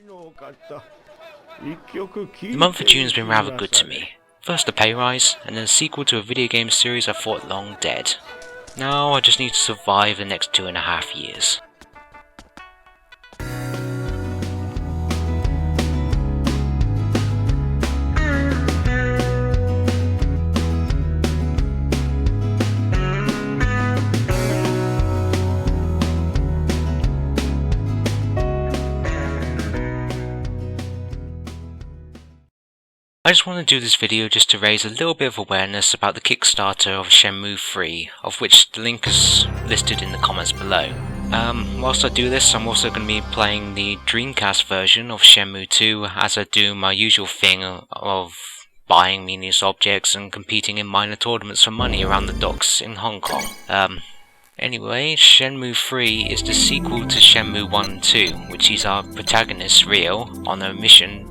The month of June has been rather good to me. First a pay rise, and then a sequel to a video game series I thought long dead. Now I just need to survive the next 2.5 years. I just want to do this video just to raise a little bit of awareness about the Kickstarter of Shenmue III, of which the link is listed in the comments below. Whilst I do this, I'm also going to be playing the Dreamcast version of Shenmue II, as I do my usual thing of buying meaningless objects and competing in minor tournaments for money around the docks in Hong Kong. Anyway, Shenmue III is the sequel to Shenmue 1 and 2, which sees our protagonist, Ryo, on a mission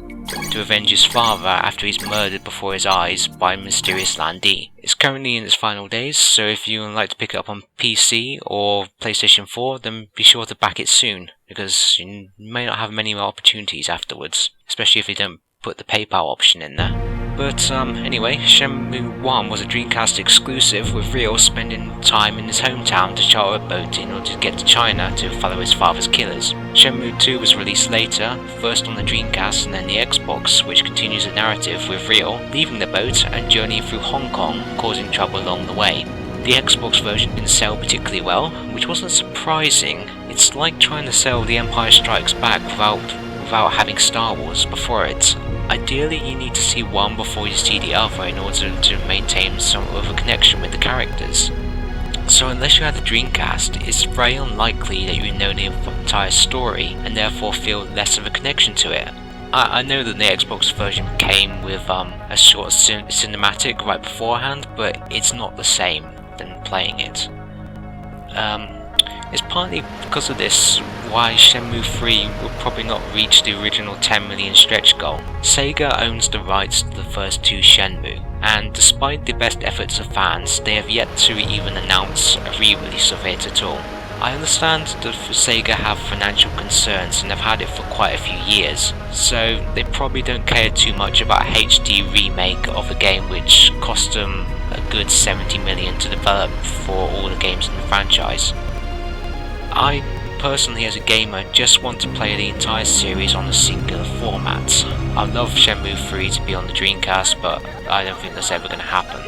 to avenge his father after he's murdered before his eyes by a mysterious landee. It's currently in its final days, so if you would like to pick it up on PC or PlayStation 4, then be sure to back it soon, because you may not have many more opportunities afterwards, especially if they don't put the PayPal option in there. But anyway, Shenmue 1 was a Dreamcast exclusive, with Ryo spending time in his hometown to charter a boat in order to get to China to follow his father's killers. Shenmue 2 was released later, first on the Dreamcast and then the Xbox, which continues the narrative with Ryo leaving the boat and journeying through Hong Kong, causing trouble along the way. The Xbox version didn't sell particularly well, which wasn't surprising. It's like trying to sell The Empire Strikes Back without having Star Wars before it. Ideally, you need to see one before you see the other in order to maintain some of a connection with the characters. So unless you have the Dreamcast, it's very unlikely that you know the entire story and therefore feel less of a connection to it. I know that the Xbox version came with a short cinematic right beforehand, but it's not the same than playing it. It's partly because of this why Shenmue 3 will probably not reach the original 10 million stretch goal. Sega owns the rights to the first two Shenmue, and despite the best efforts of fans, they have yet to even announce a re-release of it at all. I understand that Sega have financial concerns and have had it for quite a few years, so they probably don't care too much about a HD remake of a game which cost them a good 70 million to develop for all the games in the franchise. I personally, as a gamer, just want to play the entire series on a singular format. I'd love Shenmue 3 to be on the Dreamcast, but I don't think that's ever going to happen.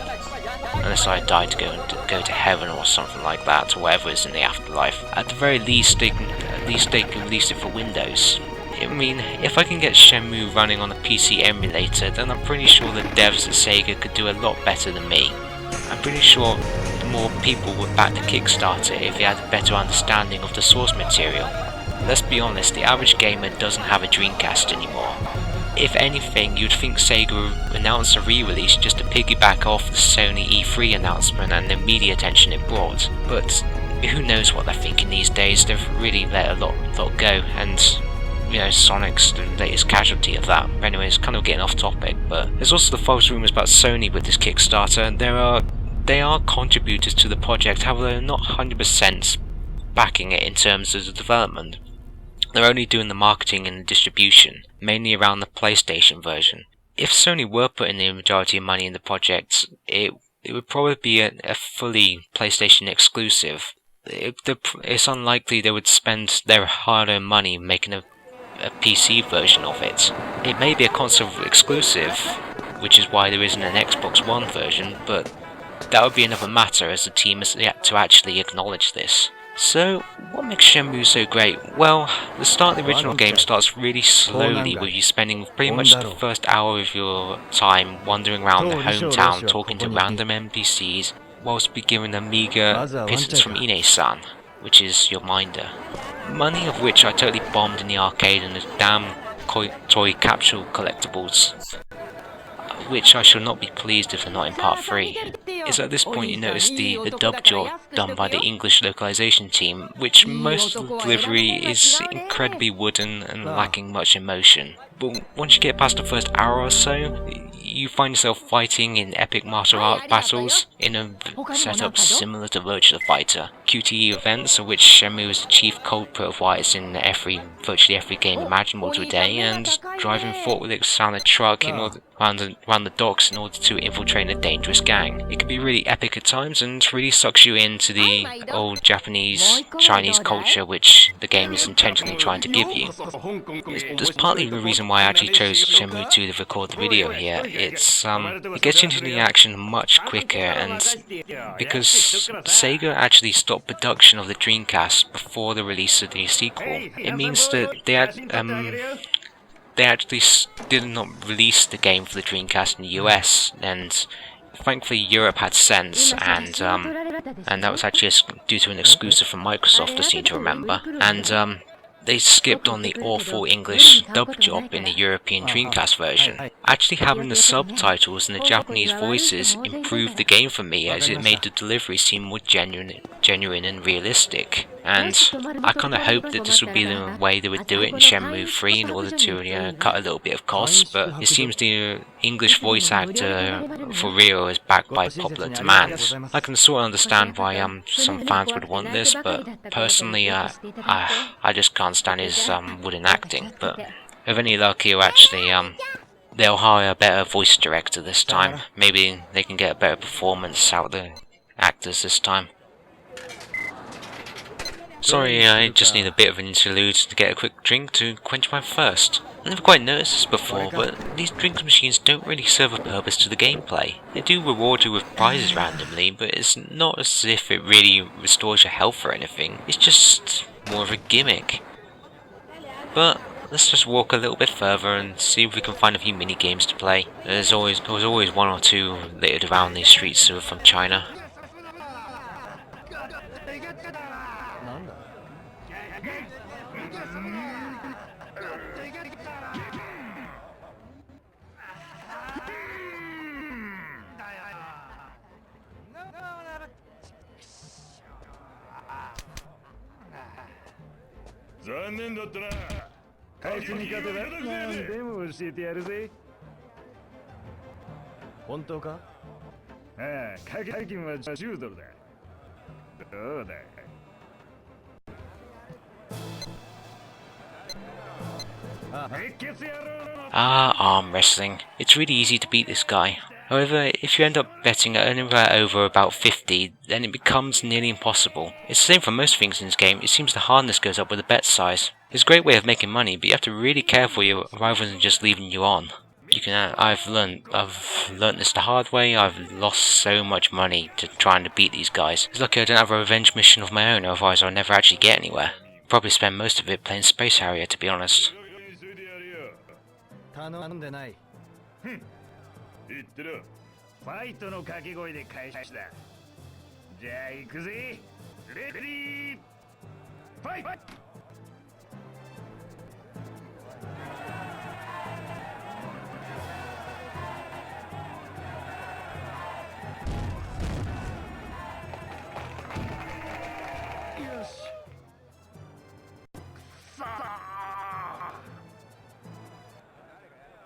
Unless I die to go to heaven or something like that, or whatever is in the afterlife. At the very least, they can release it for Windows. I mean, if I can get Shenmue running on a PC emulator, then I'm pretty sure the devs at Sega could do a lot better than me. I'm pretty sure more people would back the Kickstarter if they had a better understanding of the source material. Let's be honest, the average gamer doesn't have a Dreamcast anymore. If anything, you'd think Sega would announce a re-release just to piggyback off the Sony E3 announcement and the media attention it brought. But who knows what they're thinking these days. They've really let a lot go, and you know, Sonic's the latest casualty of that. Anyway, it's kind of getting off topic, but there's also the false rumours about Sony with this Kickstarter. They are contributors to the project, however they're not 100% backing it in terms of the development. They're only doing the marketing and the distribution, mainly around the PlayStation version. If Sony were putting the majority of money in the project, it would probably be a fully PlayStation exclusive. It's unlikely they would spend their hard-earned money making a PC version of it. It may be a console exclusive, which is why there isn't an Xbox One version, but that would be another matter, as the team has yet to actually acknowledge this. So, what makes Shenmue so great? Well, the start of the original game starts really slowly, with you spending pretty much the first hour of your time wandering around the hometown talking to random NPCs, whilst be given a meager pittance from Ine-san, which is your minder. Money of which I totally bombed in the arcade and the damn toy capsule collectibles, which I shall not be pleased if they're not in part 3. It's at this point you notice the dub job done by the English localization team, which most of the delivery is incredibly wooden and lacking much emotion, but once you get past the first hour or so, you find yourself fighting in epic martial art battles in a setup similar to Virtua Fighter. QTE events, of which Shenmue is the chief culprit of why it's in virtually every game imaginable today, and driving forklifts around a truck around the docks in order to infiltrate a dangerous gang. It can be really epic at times and really sucks you into the old Japanese, Chinese culture which the game is intentionally trying to give you. That's partly the reason why I actually chose Shenmue 2 to record the video here. It gets into the action much quicker, and because Sega actually stopped production of the Dreamcast before the release of the sequel, it means that they actually did not release the game for the Dreamcast in the US, and thankfully Europe had sense, and that was actually due to an exclusive from Microsoft, I seem to remember, and they skipped on the awful English dub job in the European Dreamcast version. Actually having the subtitles and the Japanese voices improved the game for me, as it made the delivery seem more genuine and realistic. And I kind of hoped that this would be the way they would do it in Shenmue 3 in order to cut a little bit of costs, but it seems the English voice actor for Rio is backed by popular demand. I can sort of understand why some fans would want this, but personally I just can't stand his wooden acting. But with any luck, they'll hire a better voice director this time. Maybe they can get a better performance out of the actors this time. Sorry, I just need a bit of an interlude to get a quick drink to quench my thirst. I never quite noticed this before, but these drinks machines don't really serve a purpose to the gameplay. They do reward you with prizes randomly, but it's not as if it really restores your health or anything. It's just more of a gimmick. But let's just walk a little bit further and see if we can find a few mini games to play. There was always one or two littered around these streets from China. Arm wrestling. It's really easy to beat this guy. However, if you end up betting anywhere over about 50, then it becomes nearly impossible. It's the same for most things in this game. It seems the hardness goes up with the bet size. It's a great way of making money, but you have to really care for you rather than just leaving you on. I've learned this the hard way. I've lost so much money trying to beat these guys. It's lucky I don't have a revenge mission of my own, otherwise I'll never actually get anywhere. Probably spend most of it playing Space Harrier, to be honest.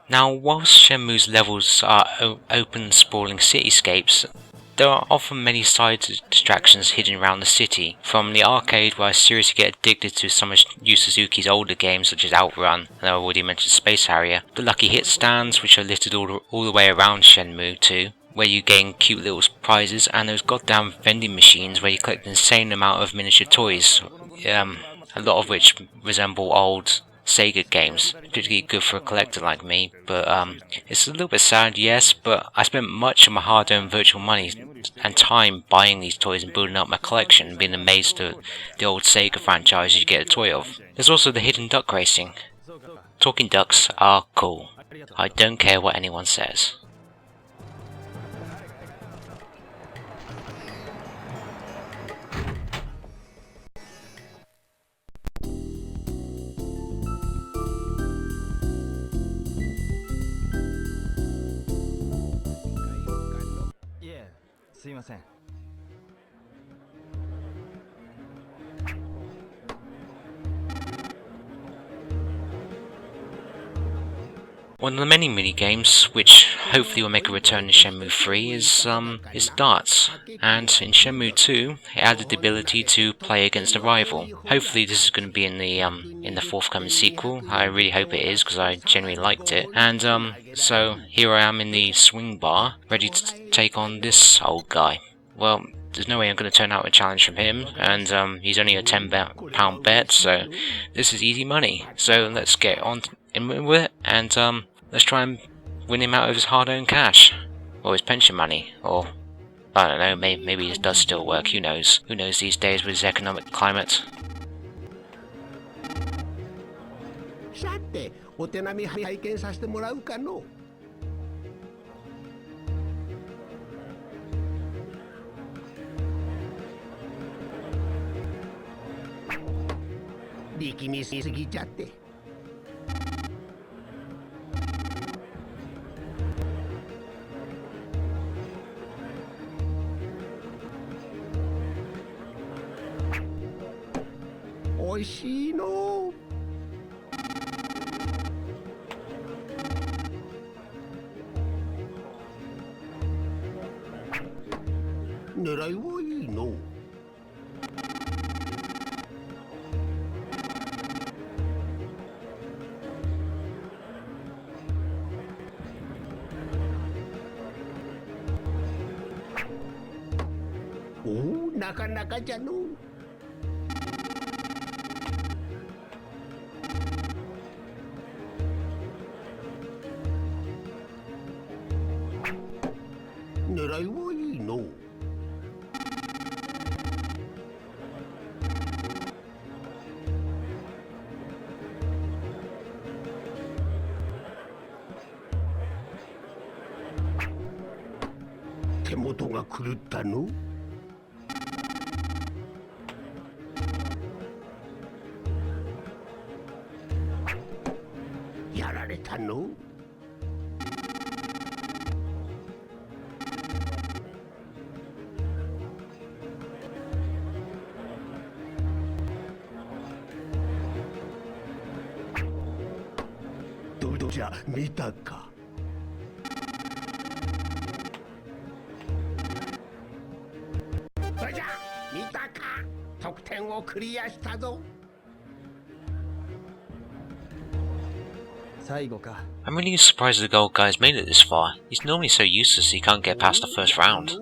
Now, whilst Shenmue's levels are open, sprawling cityscapes, there are often many side distractions hidden around the city. From the arcade, where I seriously get addicted to some of Yu Suzuki's older games such as Outrun, and I already mentioned Space Harrier, the lucky hit stands which are littered all the way around Shenmue 2, where you gain cute little prizes, and those goddamn vending machines where you collect an insane amount of miniature toys, a lot of which resemble old Sega games, particularly good for a collector like me, but it's a little bit sad, yes, but I spent much of my hard-earned virtual money and time buying these toys and building up my collection and being amazed at the old Sega franchises you get a toy of. There's also the hidden duck racing. Talking ducks are cool. I don't care what anyone says. One of the many mini-games, which hopefully will make a return in Shenmue 3, is darts. And in Shenmue 2, it added the ability to play against a rival. Hopefully this is going to be in the forthcoming sequel. I really hope it is, because I genuinely liked it. And so here I am in the swing bar, ready to take on this old guy. Well, there's no way I'm going to turn out a challenge from him, and he's only a £10 bet, so this is easy money. So let's get on in with it, and let's try and win him out of his hard-earned cash, or his pension money, or I don't know, maybe it does still work, who knows? Who knows these days with his economic climate? さて、お手並み拝見させてもらうかの。力みすぎちゃって。おいしいの。狙いはいいの。おお、なかなかじゃの。狙いはいいの。手元が狂ったの。やられたの。どうじゃ見たか。どうじゃ見たか。得点をクリアしたぞ。I'm really surprised the old guy's made it this far. He's normally so useless he can't get past the first round.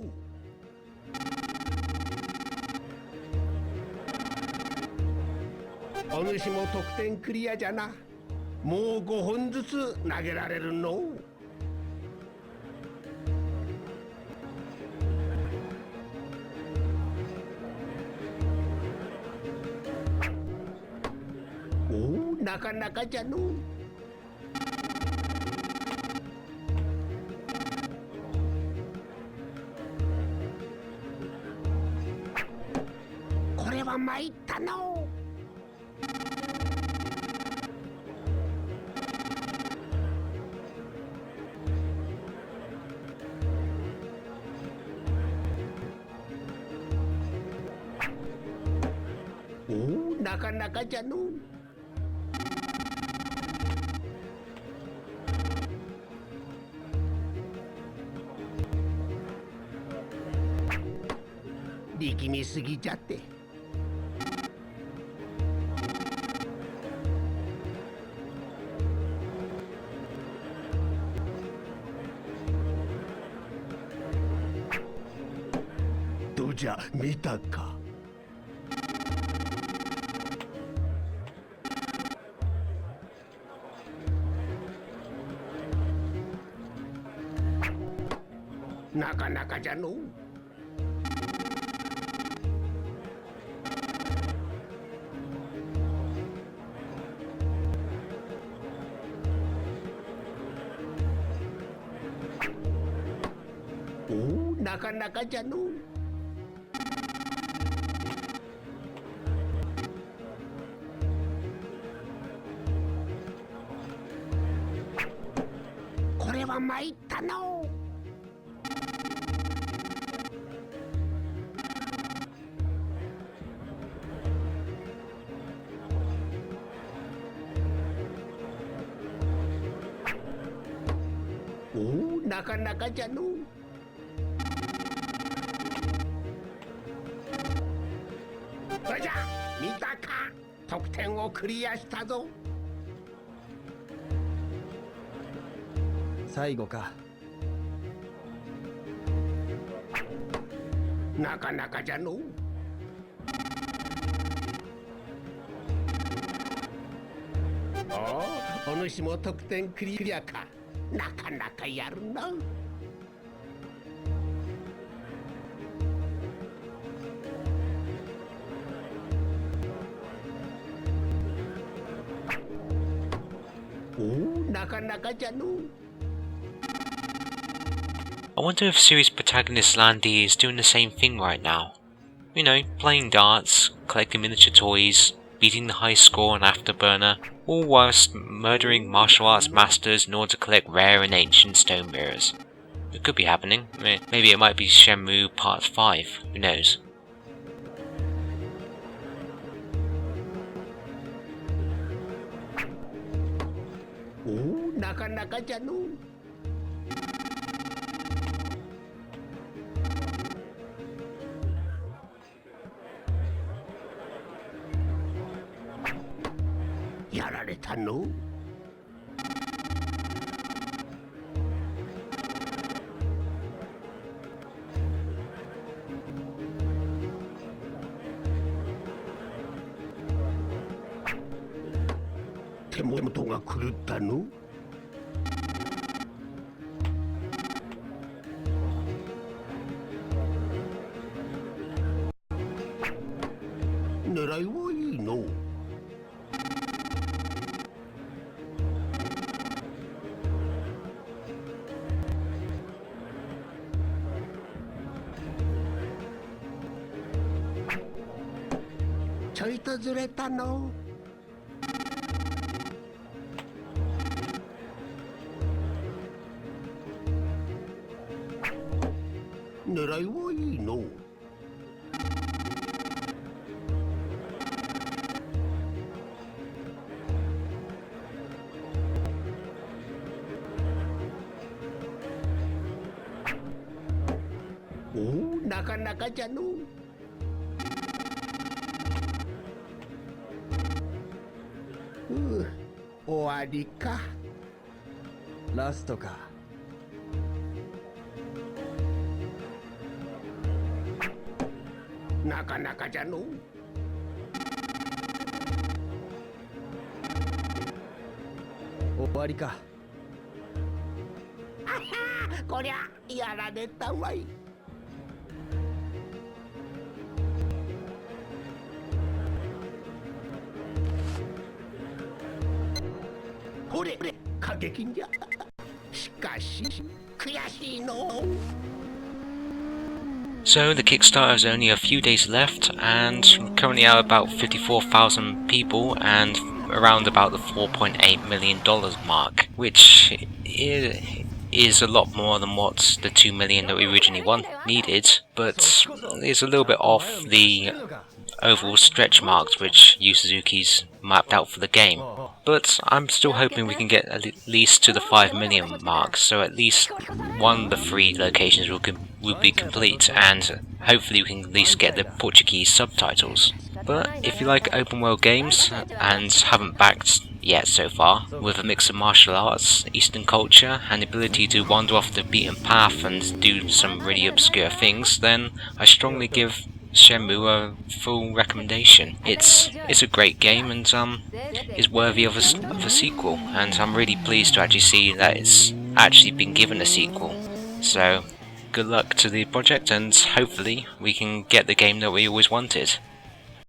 お主も得点クリアじゃな。もう5本ずつ投げられるの。おお、なかなかじゃの。これは参ったの。おお、なかなかじゃの。力みすぎちゃって。どうじゃ見たか。なかなかじゃの。おお、なかなかじゃの。これは参ったの。なかなかじゃのう。それじゃ見たか、得点をクリアしたぞ。最後か。なかなかじゃのう。おお主も得点クリアか。なかなかやるな。おお、なかなかじゃのう。I wonder if series protagonist Landy is doing the same thing right now. You know, playing darts, collecting miniature toys, beating the high score on Afterburner, all whilst murdering martial arts masters in order to collect rare and ancient stone mirrors. It could be happening. Maybe it might be Shenmue Part 5, who knows. Oh, なかなかじゃのう。やられたの。手元が狂ったの。狙いはいいの。ちょいとずれたの。狙いはいいの。おお、なかなかじゃの。終わりか。ラストか。なかなかじゃの。終わりか。あはー、こりゃやられたわい。ほれ過激じゃ。しかし悔しいの。So the Kickstarter has only a few days left, and currently at about 54,000 people and around about the $4.8 million mark, which is a lot more than what the $2 million that we originally needed, but is a little bit off the overall stretch marks which Yu Suzuki's mapped out for the game. But I'm still hoping we can get at least to the 5 million mark, so at least one of the 3 locations will be complete, and hopefully we can at least get the Portuguese subtitles. But if you like open world games and haven't backed yet so far, with a mix of martial arts, Eastern culture, and the ability to wander off the beaten path and do some really obscure things, then I strongly give Shenmue a full recommendation. It's a great game and is worthy of a sequel, and I'm really pleased to actually see that it's actually been given a sequel. So good luck to the project, and hopefully we can get the game that we always wanted.